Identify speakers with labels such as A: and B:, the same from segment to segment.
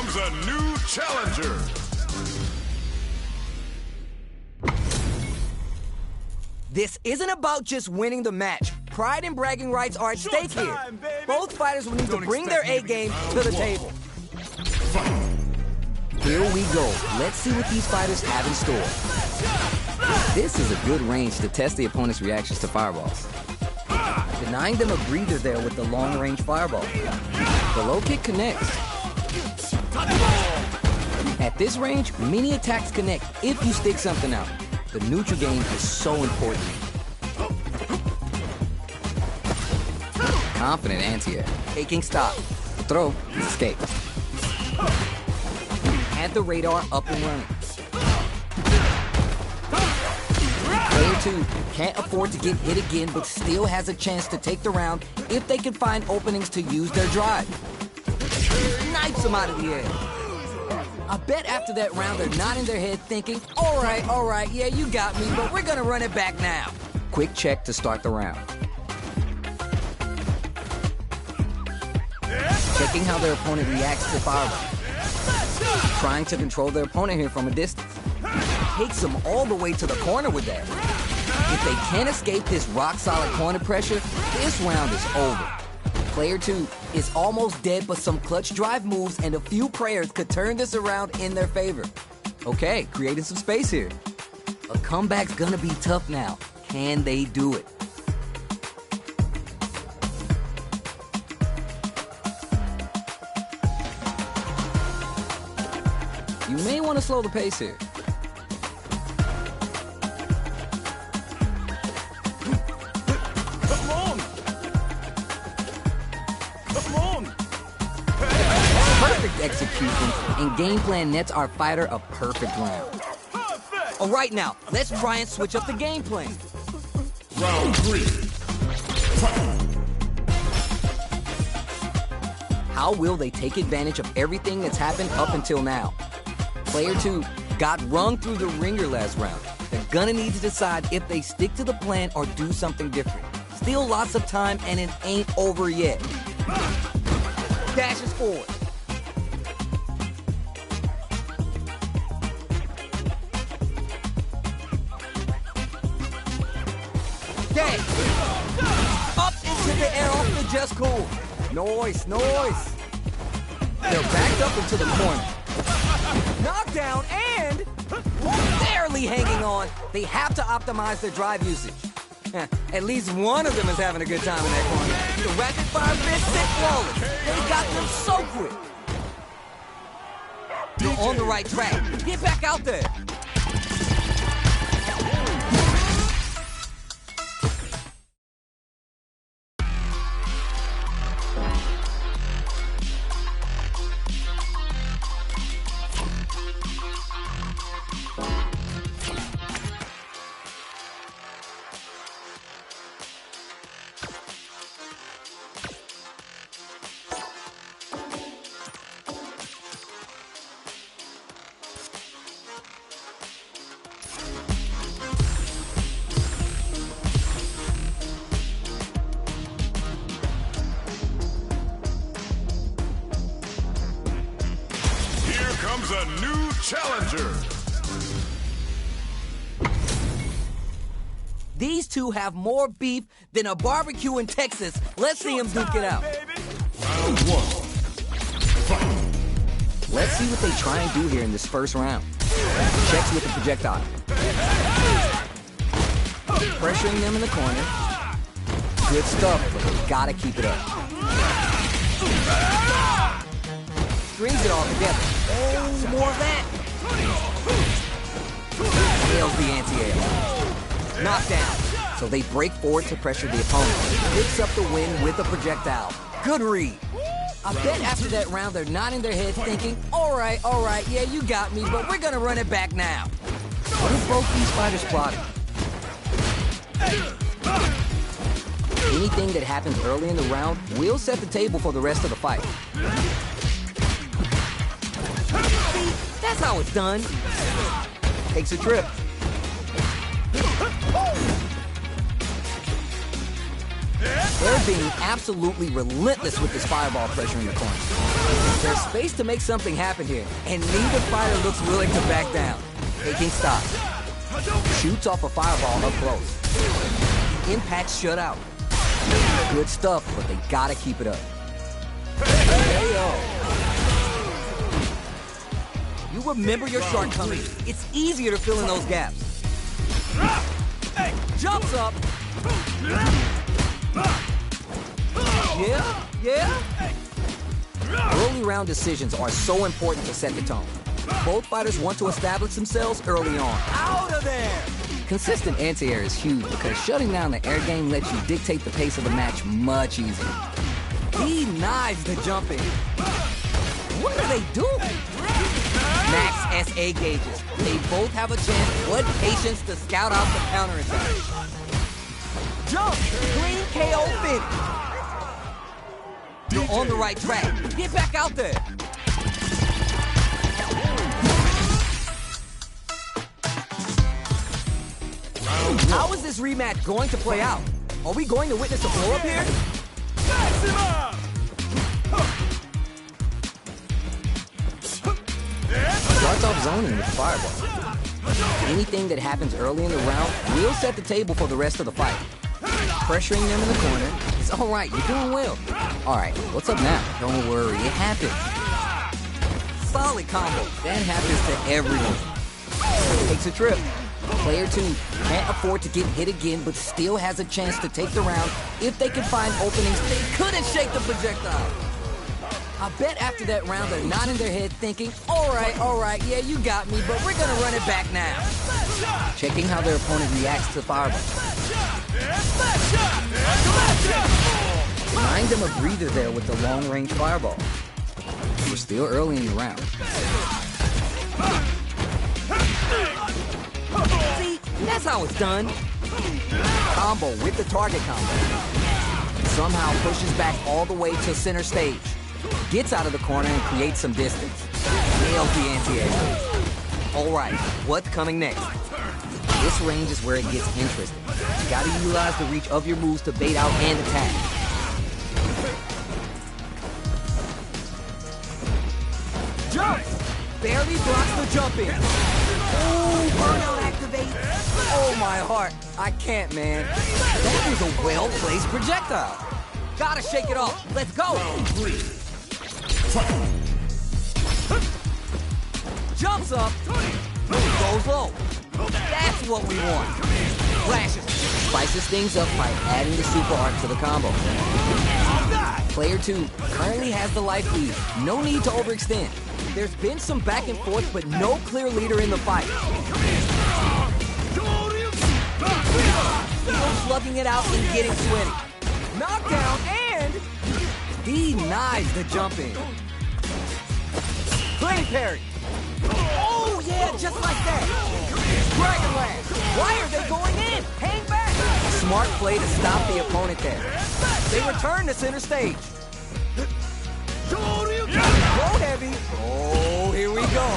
A: comes a new challenger.
B: This isn't about just winning the match. Pride and bragging rights are at stake here. Both fighters will need to bring their A-game to the table. Here we go. Let's see what these fighters have in store. This is a good range to test the opponent's reactions to fireballs. Denying them a breather there with the long-range fireball. The low kick connects. At this range, many attacks connect if you stick something out. The neutral game is so important. Confident anti-air. Taking stock. The throw is escape. Had the radar up and running. Player 2 can't afford to get hit again, but still has a chance to take the round if they can find openings to use their drive. Knifes them out of the air. I bet after that round they're nodding their head thinking, all right, yeah, you got me, but we're gonna run it back now. Quick check to start the round. Checking how their opponent reacts to fireball. Trying to control their opponent here from a distance. Takes them all the way to the corner with that. If they can't escape this rock-solid corner pressure, this round is over. Player 2 is almost dead, but some clutch drive moves and a few prayers could turn this around in their favor. Okay, creating some space here. A comeback's gonna be tough now. Can they do it? You may want to slow the pace here. Perfect execution and game plan nets our fighter a perfect round. All right, now, let's try and switch up the game plan.
A: Round 3. Fight.
B: How will they take advantage of everything that's happened up until now? Player 2 got rung through the ringer last round. They're gonna need to decide if they stick to the plan or do something different. Still lots of time and it ain't over yet. Dashes forward. Dash. Up into the air off the just cool. Noise. They're backed up into the corner. Knockdown and barely hanging on. They have to optimize their drive usage. At least one of them is having a good time in that corner. The rapid fire fist sit flawless. They got them so quick. You're on the right track. Get back out there.
A: Comes a new challenger.
B: These two have more beef than a barbecue in Texas. Let's see them duke it out.
A: Round 1. Fight.
B: Let's see what they try and do here in this first round. Checks with the projectile. Pressuring them in the corner. Good stuff, but they gotta keep it up. Strings it all together. Oh, more of that. Nails the anti-air. Knockdown. So they break forward to pressure the opponent. Picks up the win with a projectile. Good read. I bet after that round they're nodding their heads thinking, all right, yeah, you got me, but we're gonna run it back now. What are both these fighters plotting? Anything that happens early in the round will set the table for the rest of the fight. See, that's how it's done. Takes a trip. They're being absolutely relentless with this fireball pressure in the corner. There's space to make something happen here, and neither fighter looks willing to back down. Taking stock. Shoots off a fireball up close. Impact shut out. Good stuff, but they gotta keep it up. You remember your shortcomings. It's easier to fill in those gaps. Jumps up. Yeah. Early round decisions are so important to set the tone. Both fighters want to establish themselves early on. Out of there! Consistent anti-air is huge because shutting down the air game lets you dictate the pace of the match much easier. He knives the jumping. What are they doing? Max SA gauges. They both have a chance, but patience to scout out the counterattack. Jump! Clean KO finish. You're on the right track. Get back out there. How is this rematch going to play out? Are we going to witness a blow-up here? Starts off zoning with the fireball. Anything that happens early in the round will set the table for the rest of the fight. Pressuring them in the corner. It's all right, you're doing well. All right, what's up now? Don't worry, it happens. Solid combo. That happens to everyone. Takes a trip. Player 2 can't afford to get hit again, but still has a chance to take the round if they can find openings. They couldn't shake the projectile. I bet after that round they're nodding their head thinking, all right, yeah, you got me, but we're gonna run it back now. Checking how their opponent reacts to the fireball. Denying them a breather there with the long-range fireball. We're still early in the round. See, that's how it's done. Combo with the target combo. Somehow pushes back all the way to center stage. Gets out of the corner and creates some distance. Nails the anti-air. All right, what's coming next? This range is where it gets interesting. You gotta utilize the reach of your moves to bait out and attack. Jumps! Barely blocks the jump in. Ooh, burnout activates. Oh, my heart. I can't, man. That was a well-placed projectile. Gotta shake it off. Let's go. Jumps up. Goes low. That's what we want. Flashes. Spices things up by adding the super art to the combo. Player 2 currently has the life lead. No need to overextend. There's been some back and forth, but no clear leader in the fight. Still slugging it out and getting sweaty. Knockdown and denies the jump in. Clean parry. Oh yeah, just like that. Dragon Lash. Why are they going in? Hang back. Smart play to stop the opponent there. They return to center stage. Go heavy. Oh, here we go.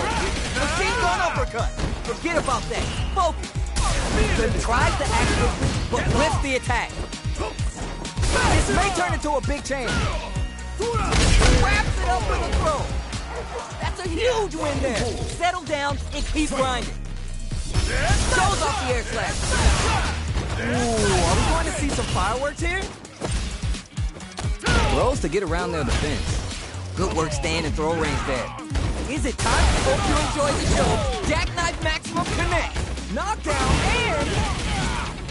B: Machine gun uppercut. Forget about that. Focus. Then tries to activate, but whiffs the attack. This may turn into a big chance. Wraps it up with a throw. That's a huge win there. Settle down and keep grinding. Shows off the air slash. Ooh, are we going to see some fireworks here? Throws to get around their defense. Good work stand and throw range there. Is it time? Hope you enjoyed the show. Jackknife Maximum Connect. Knockdown and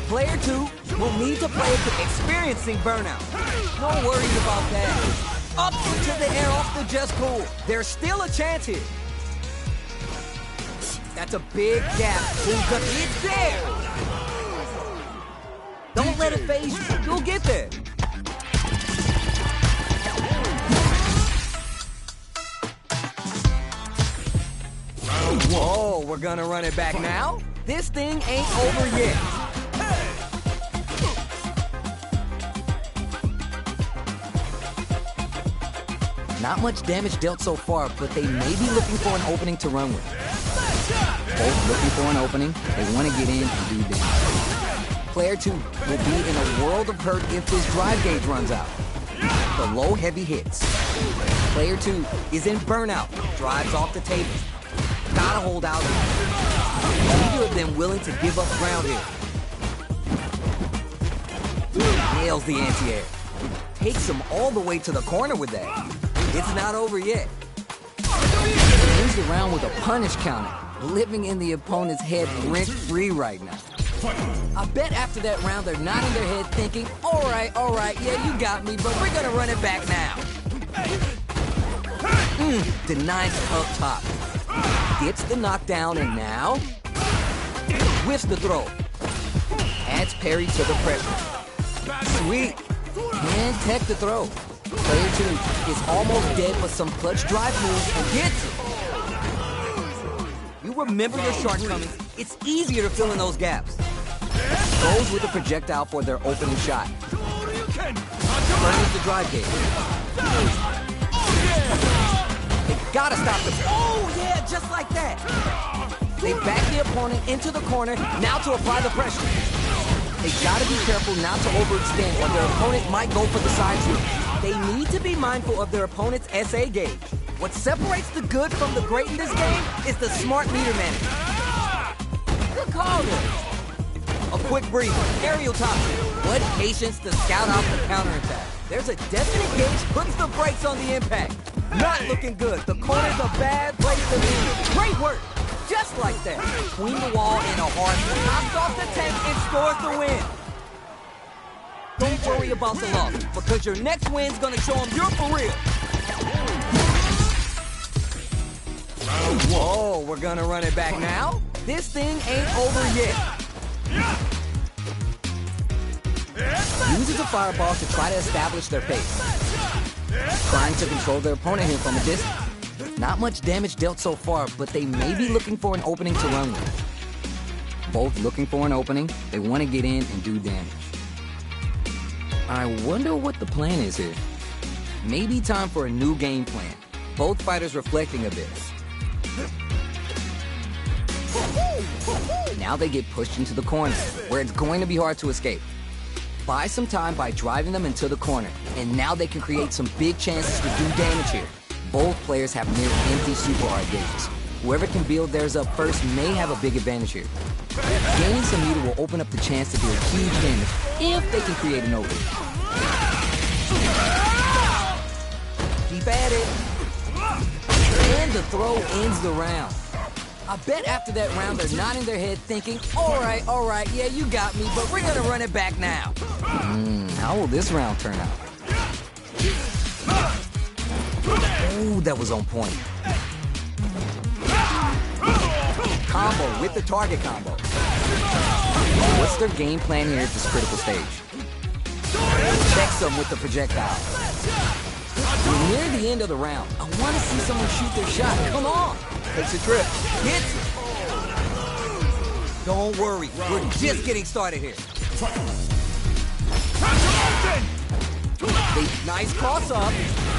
B: player 2 will need to play it to experiencing burnout. No worries about that. Up into the air off the just cool. There's still a chance here. That's a big gap. It's there. Don't let it phase you. You'll get there. Whoa, we're gonna run it back now? This thing ain't over yet. Not much damage dealt so far, but they may be looking for an opening to run with. Both looking for an opening. They want to get in and do damage. Player 2 will be in a world of hurt if this drive gauge runs out. The low heavy hits. Player 2 is in burnout. Drives off the table. Gotta hold out. Neither of them willing to give up ground here. Nails the anti-air. Takes him all the way to the corner with that. It's not over yet. Ends the round with a punish counter, living in the opponent's head rent-free right now. I bet after that round they're nodding their head thinking, all right, yeah, you got me, but we're gonna run it back now. Denies up top. Gets the knockdown and now whiffs the throw. Adds parry to the pressure. Sweet. Can't tech the throw. Player 2 is almost dead, but some clutch drive moves and gets it. You remember your shortcomings. It's easier to fill in those gaps. Goes with the projectile for their opening shot. Burns the drive gauge. They gotta stop this. Oh, yeah, just like that. They back the opponent into the corner, now to apply the pressure. They gotta be careful not to overextend, or their opponent might go for the side shoot. They need to be mindful of their opponent's SA gauge. What separates the good from the great in this game is the smart meter management. Good call there. A quick breather, aerial top. What patience to scout out the counterattack. There's a definite gauge, puts the brakes on the impact. Not looking good. The corner's a bad place to be. Great work. Just like that. Between the wall and a hard knocks off the tank and scores the win. Don't worry about the loss, because your next win's gonna show them you're for real. Whoa, we're gonna run it back now? This thing ain't over yet. Uses a fireball to try to establish their pace. Trying to control their opponent here from a distance. Not much damage dealt so far, but they may be looking for an opening to run with. Both looking for an opening, they want to get in and do damage. I wonder what the plan is here. Maybe time for a new game plan. Both fighters reflecting a bit. Now they get pushed into the corner, where it's going to be hard to escape. Buy some time by driving them into the corner, and now they can create some big chances to do damage here. Both players have near empty super hard gauges. Whoever can build theirs up first may have a big advantage here. Gaining some meter will open up the chance to do huge damage if they can create an opening. Keep at it. And the throw ends the round. I bet after that round they're nodding their head thinking, all right, yeah, you got me, but we're gonna run it back now. How will this round turn out? Ooh, that was on point. Combo with the target combo. What's their game plan here at this critical stage? Checks them with the projectile. We're near the end of the round. I want to see someone shoot their shot. Come on. Takes a trip. Hits it. Don't worry. We're just getting started here. Nice cross up.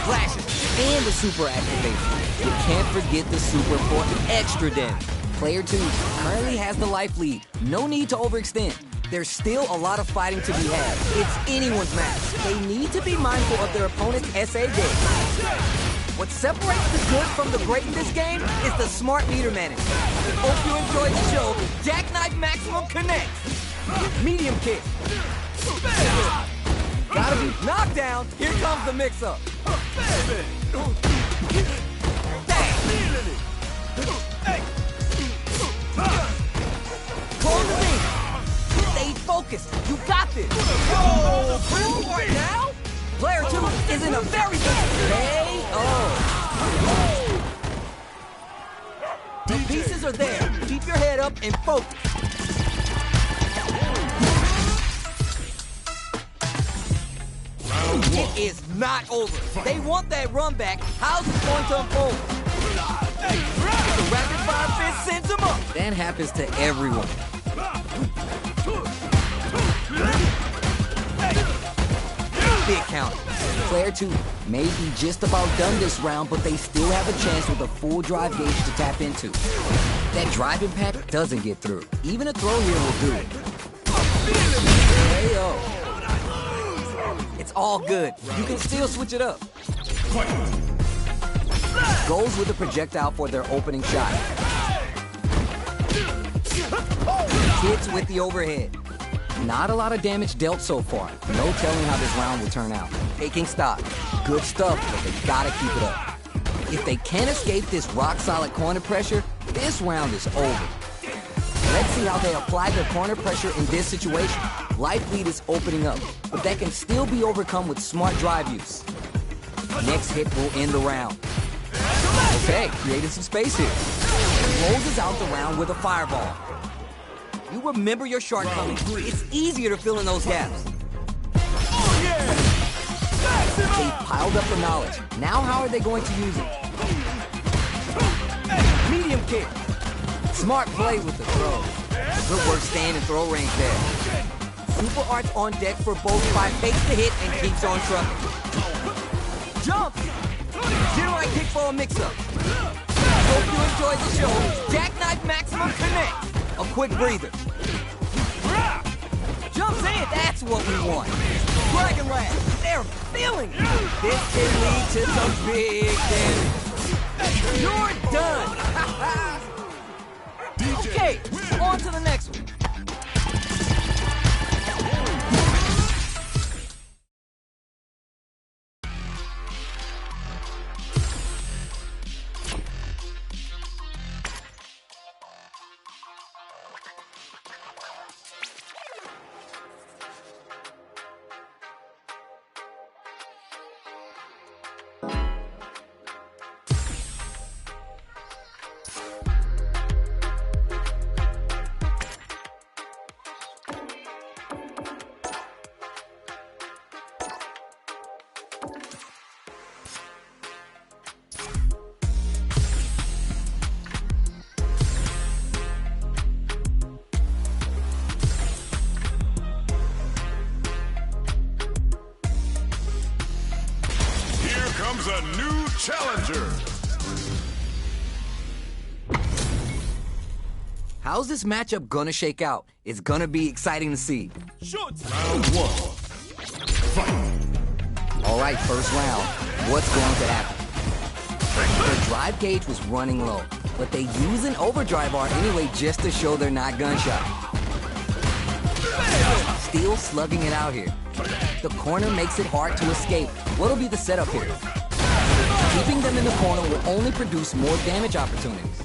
B: Flashes. And the super activation. You can't forget the super for extra damage. Player 2 currently has the life lead. No need to overextend. There's still a lot of fighting to be had. It's anyone's match. They need to be mindful of their opponent's SA gauge. What separates the good from the great in this game is the smart meter management. Hope you enjoyed the show. Jackknife Maximum connects. Medium kick. Gotta be knocked down. Here comes the mix-up. Close the thing. Stay focused. You got this. Whoa! Proof right now? Player 2 is in a very good KO. The pieces are there. Keep your head up and focus. It is not over. They want that run back. How's it going to unfold? The rapid fire fist sends them up. That happens to everyone. Big count. Player 2 may be just about done this round, but they still have a chance with a full drive gauge to tap into. That drive impact doesn't get through. Even a throw here will do it. KO. It's all good. You can still switch it up. Goes with the projectile for their opening shot. Hits with the overhead. Not a lot of damage dealt so far. No telling how this round will turn out. Taking stock. Good stuff, but they gotta keep it up. If they can't escape this rock-solid corner pressure, this round is over. Let's see how they apply their corner pressure in this situation. Life lead is opening up, but that can still be overcome with smart drive use. Next hit will end the round. Okay, created some space here. Closes out the round with a fireball. You remember your shortcomings. It's easier to fill in those gaps. They piled up the knowledge. Now how are they going to use it? Medium kick. Smart play with the throw. Good work staying in throw range there. Super Arts on deck for both five. Fakes the hit and keeps on trucking. Jump! Zero-eye kick for a mix-up. Hope you enjoyed the show. Jackknife Maximum Connect. A quick breather. Jumps in, that's what we want. Dragon Wrath, they're feeling it. This can lead to some big damage. You're done. Okay, on to the next one.
A: Comes a new challenger.
B: How's this matchup gonna shake out? It's gonna be exciting to see.
A: Round one. Fight.
B: All right, first round. What's going to happen? Their drive gauge was running low, but they use an overdrive bar anyway just to show they're not gunshot. Still slugging it out here. The corner makes it hard to escape. What'll be the setup here? Keeping them in the corner will only produce more damage opportunities.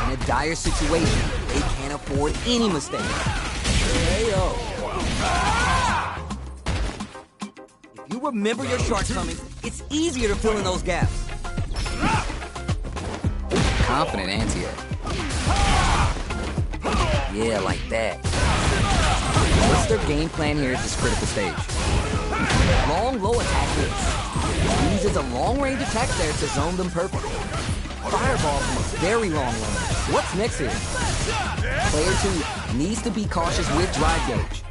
B: In a dire situation, they can't afford any mistakes. KO. If you remember your shortcomings, it's easier to fill in those gaps. Confident anti-air. Yeah, like that. What's their game plan here at this critical stage? Long, low attack hits. Uses a long-range attack there to zone them perfectly. Fireball from a very long range. What's next here? Player 2 needs to be cautious with drive gauge.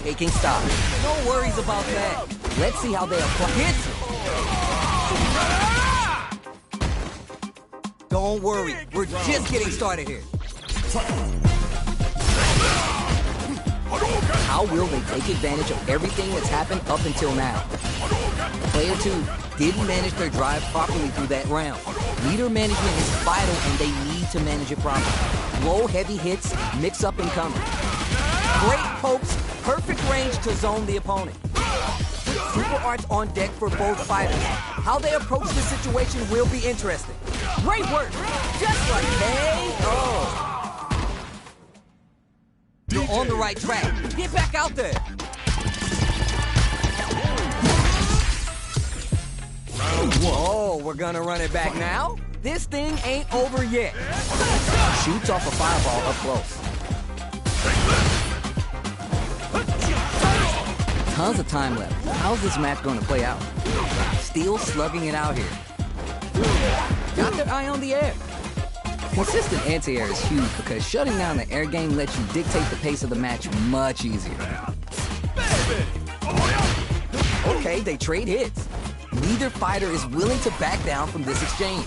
B: Taking stock. No worries about that. Let's see how they apply hits. Don't worry, we're just getting started here. How will they take advantage of everything that's happened up until now? Player 2 didn't manage their drive properly through that round. Leader management is vital and they need to manage it properly. Low heavy hits, mix up and cover. Great pokes, perfect range to zone the opponent. Super Arts on deck for both fighters. How they approach this situation will be interesting. Great work! Just like KO! You're on the right track. Get back out there.
A: Round one.
B: Oh, we're gonna run it back now? This thing ain't over yet. Shoots off a fireball up close. Tons of time left. How's this match gonna play out? Still slugging it out here. Got their eye on the air. Consistent anti-air is huge because shutting down the air game lets you dictate the pace of the match much easier. Okay, they trade hits. Neither fighter is willing to back down from this exchange.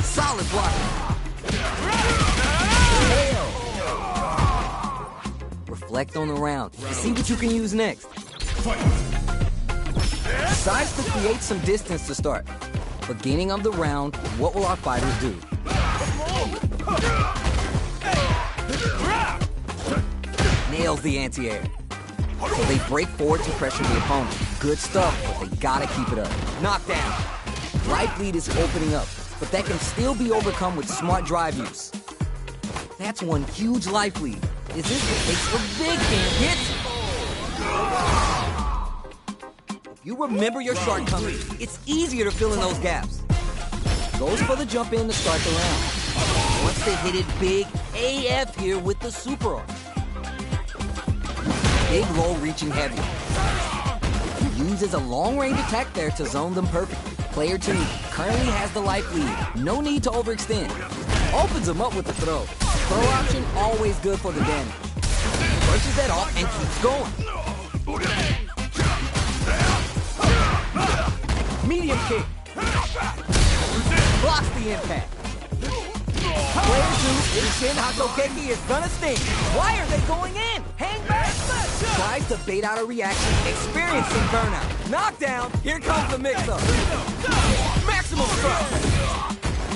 B: Solid blocking. Hell! Reflect on the round and see what you can use next. Decides to create some distance to start. Beginning of the round, what will our fighters do? Nails the anti-air. So they break forward to pressure the opponent. Good stuff, but they gotta keep it up. Knockdown. Life lead is opening up, but that can still be overcome with smart drive use. That's one huge life lead. Is this the case for big game hits? If you remember your shortcomings, it's easier to fill in those gaps. Goes for the jump in to start the round. Wants to hit it big AF here with the super arm. Big low reaching heavy. Uses a long range attack there to zone them perfectly. Player 2 currently has the life lead. No need to overextend. Opens him up with the throw. Throw option always good for the damage. Pushes that off and keeps going. Medium kick. Blocks the impact. Player 2 in Shin Hakokeki is gonna sting. Why are they going in? Hang back. Tries to bait out a reaction, experiencing burnout. Knockdown, here comes the mix-up. Maximum strike.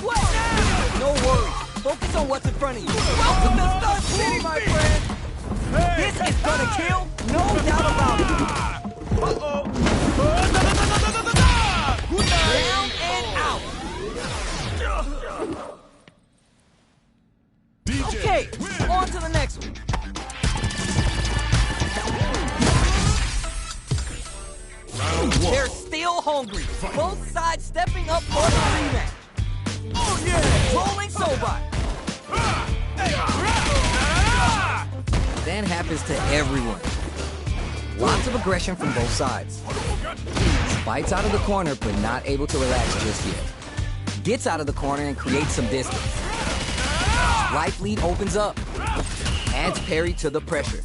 B: What now? No worries, focus on what's in front of you. Welcome to Star City, my friend. This is gonna kill, no doubt about it. Down and out. Okay, on to the next one. They're still hungry. Both sides stepping up for the rematch. Oh yeah! Rolling Sobot. That happens to everyone. Lots of aggression from both sides. Fights out of the corner, but not able to relax just yet. Gets out of the corner and creates some distance. Life lead opens up. Adds parry to the pressure.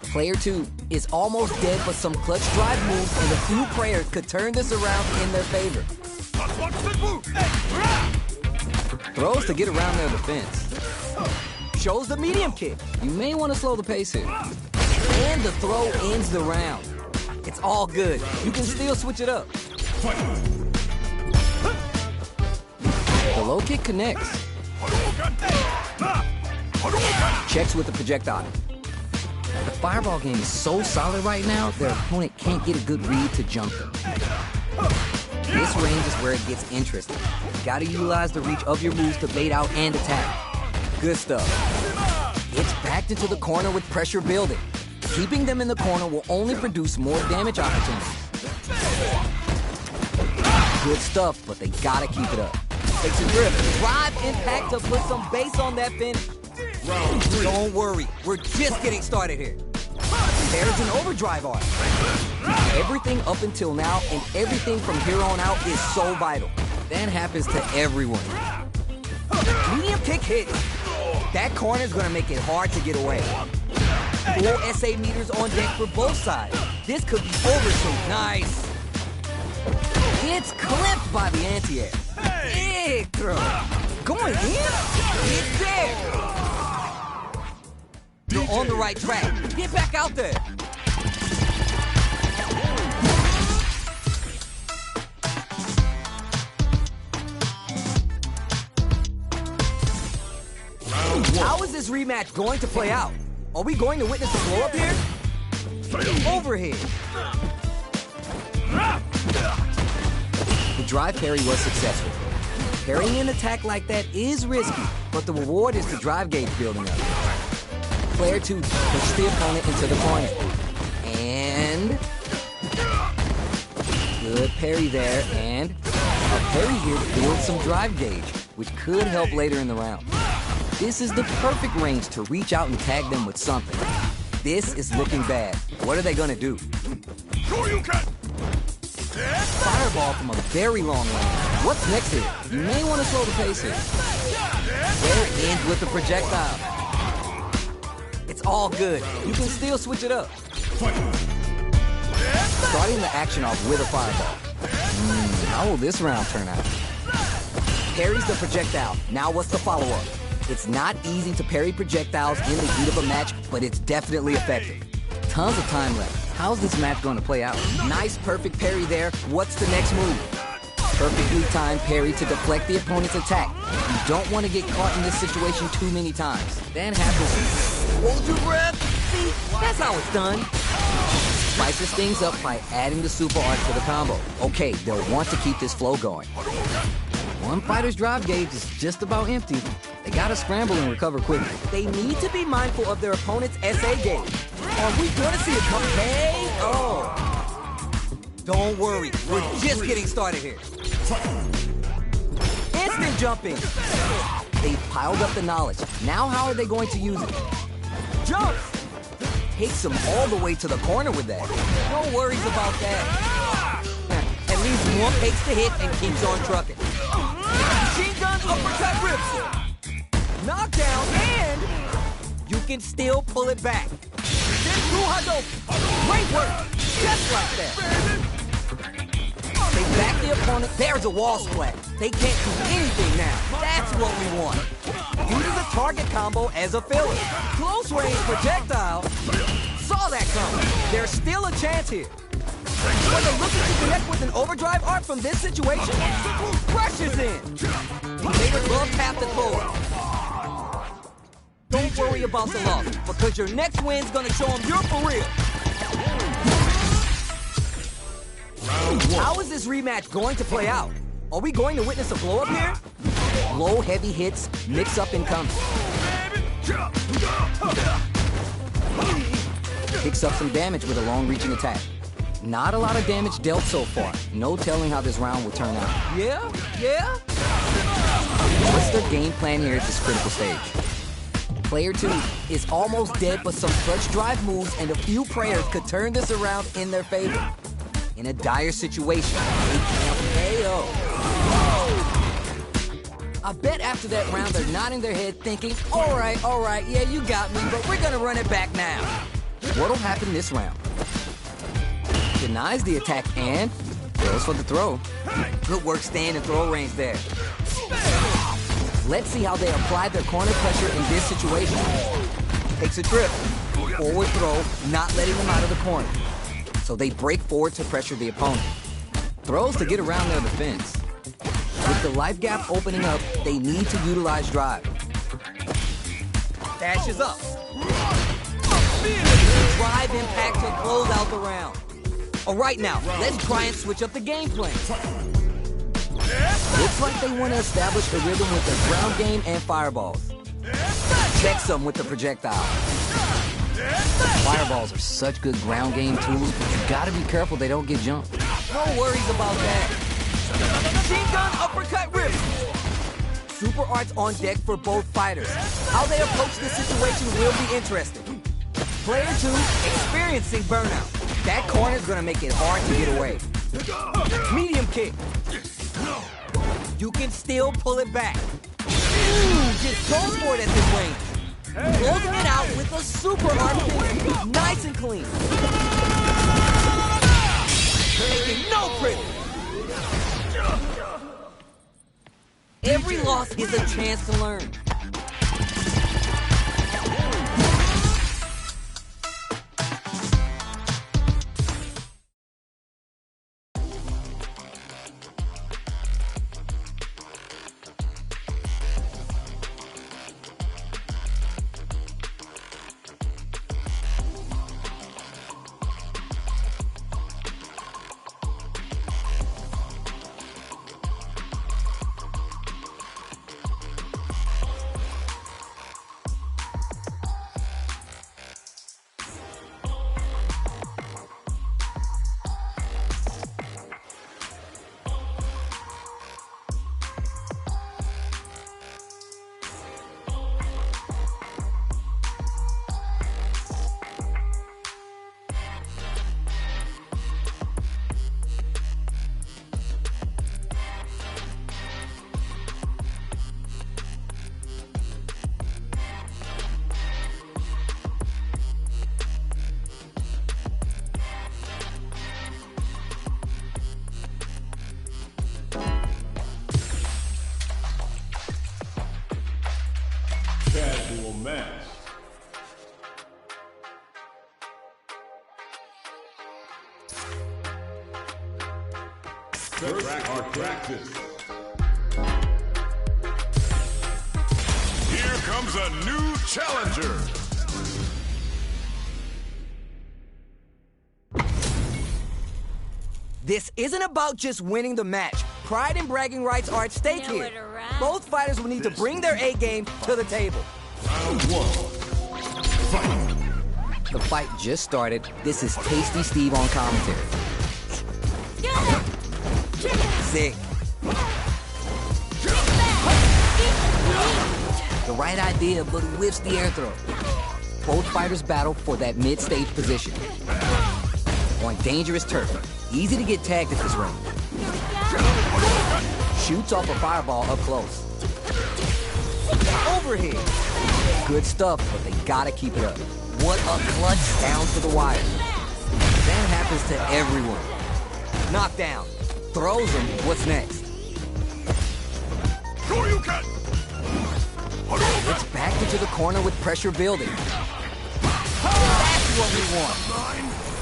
B: Player 2 is almost dead, but some clutch drive moves and a few prayers could turn this around in their favor. Throws to get around their defense. Shows the medium kick. You may want to slow the pace here. And the throw ends the round. It's all good. You can still switch it up. The low kick connects. Checks with the projectile. The fireball game is so solid right now, their opponent can't get a good read to jump them. This range is where it gets interesting. You gotta utilize the reach of your moves to bait out and attack. Good stuff. It's backed into the corner with pressure building. Keeping them in the corner will only produce more damage opportunities. Good stuff, but they gotta keep it up. Takes a grip. Drive impact to put some base on that finish. Don't worry, we're just getting started here. There's an overdrive arc. Everything up until now and everything from here on out is so vital. That happens to everyone. Medium kick hit. That corner is gonna make it hard to get away. Full SA meters on deck for both sides. This could be overshoot. Nice. It's clipped by the anti-air. Big throw. Going in? It's there. You're on the right track. Get back out there. How is this rematch going to play out? Are we going to witness a blow up here? Overhead. The drive parry was successful. Parrying an attack like that is risky, but the reward is the drive gauge building up. Player 2 pushes the opponent into the corner. And good parry there, and a parry here to build some drive gauge, which could help later in the round. This is the perfect range to reach out and tag them with something. This is looking bad. What are they gonna do? Fireball from a very long range. What's next here? You may want to slow the pace here. There it ends with the projectile. It's all good. You can still switch it up. Starting the action off with a fireball. How will this round turn out? Parries the projectile. Now what's the follow-up? It's not easy to parry projectiles in the heat of a match, but it's definitely effective. Tons of time left. How's this match going to play out? Nice, perfect parry there. What's the next move? Perfectly timed parry to deflect the opponent's attack. You don't want to get caught in this situation too many times. Then happens. Hold your breath. See, that's how it's done. Spices things up by adding the super art to the combo. Okay, they'll want to keep this flow going. One fighter's drive gauge is just about empty. They gotta scramble and recover quickly. They need to be mindful of their opponent's SA gauge. Are we gonna see a come? Hey, oh. Don't worry, we're just getting started here. Instant jumping. They've piled up the knowledge. Now how are they going to use it? Jump! Takes them all the way to the corner with that. No worries about that. At least one takes the hit and keeps on trucking. Machine gun uppercut rips. Knockdown, and you can still pull it back. Then through Hadouken. Great work. Just like that. They back the opponent. There's a wall splat. They can't do anything now. That's what we want. Use the target combo as a filler. Close range projectile. Saw that coming. There's still a chance here. Are they looking to connect with an overdrive art from this situation? Pressure's in. Favorite glove tap the core. Don't worry about the loss, because your next win's gonna show them you're for real. How is this rematch going to play out? Are we going to witness a blow-up here? Low, heavy hits, mix-up incoming. Picks up some damage with a long-reaching attack. Not a lot of damage dealt so far. No telling how this round will turn out. Yeah? What's their game plan here at this critical stage? Player 2 is almost dead, but some clutch drive moves and a few prayers could turn this around in their favor. In a dire situation, they can't KO. I bet after that round they're nodding their head thinking, all right, yeah, you got me, but we're gonna run it back now. What'll happen this round? Denies the attack and goes for the throw. Good work staying in throw range there. Let's see how they apply their corner pressure in this situation. Takes a trip. Forward throw, not letting them out of the corner. So they break forward to pressure the opponent. Throws to get around their defense. With the life gap opening up, they need to utilize drive. Dashes up. Drive impact to close out the round. All right now, let's try and switch up the game plan. Looks like they want to establish a rhythm with their ground game and fireballs. Check some with the projectile. Fireballs are such good ground game tools, but you gotta be careful they don't get jumped. No worries about that. Machine gun uppercut rip. Super arts on deck for both fighters. How they approach this situation will be interesting. Player 2 experiencing burnout. That corner's gonna make it hard to get away. Medium kick. You can still pull it back. Ooh, just goes for it at this range. Closing it out with a super art finish. Nice and clean. Taking no credit. Every loss is a chance to learn.
A: practice. Here comes a new challenger.
B: This isn't about just winning the match. Pride and bragging rights are at stake here. Both fighters will need to bring their A game to the table.
A: Round 1. Fight.
B: The fight just started. This is Tasty Steve on commentary. Sick. The right idea, but whiffs the air throw. Both fighters battle for that mid-stage position. On dangerous turf. Easy to get tagged at this ring. Shoots off a fireball up close. Overhead. Good stuff, but they gotta keep it up. What a clutch down to the wire. That happens to everyone. Knockdown. Throws him. What's next? It's back into the corner with pressure building. That's what we want.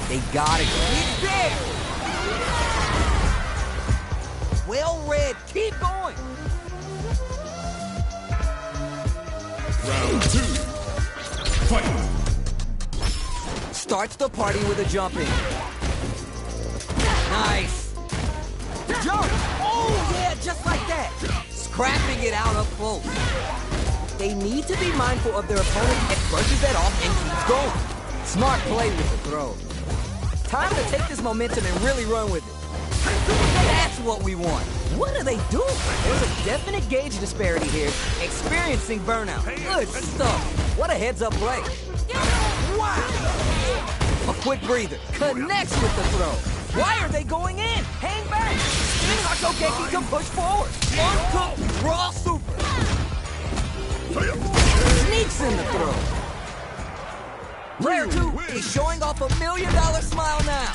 B: They gotta go. He's there! Well read. Keep going.
A: Round 2. Fight.
B: Starts the party with a jump in. Nice. Jump! Oh, yeah, just like that. Scrapping it out up close. They need to be mindful of their opponent and brushes that off and keeps going. Smart play with the throw. Time to take this momentum and really run with it. That's what we want. What are they doing? There's a definite gauge disparity here. Experiencing burnout. Good stuff. What a heads-up play. Wow! A quick breather. Connects with the throw. Why are they going in? Hang back. Spin Hakogeki to push forward. Uncooked raw super. Sneaks in the throw. Player 2 is showing off $1 million smile now.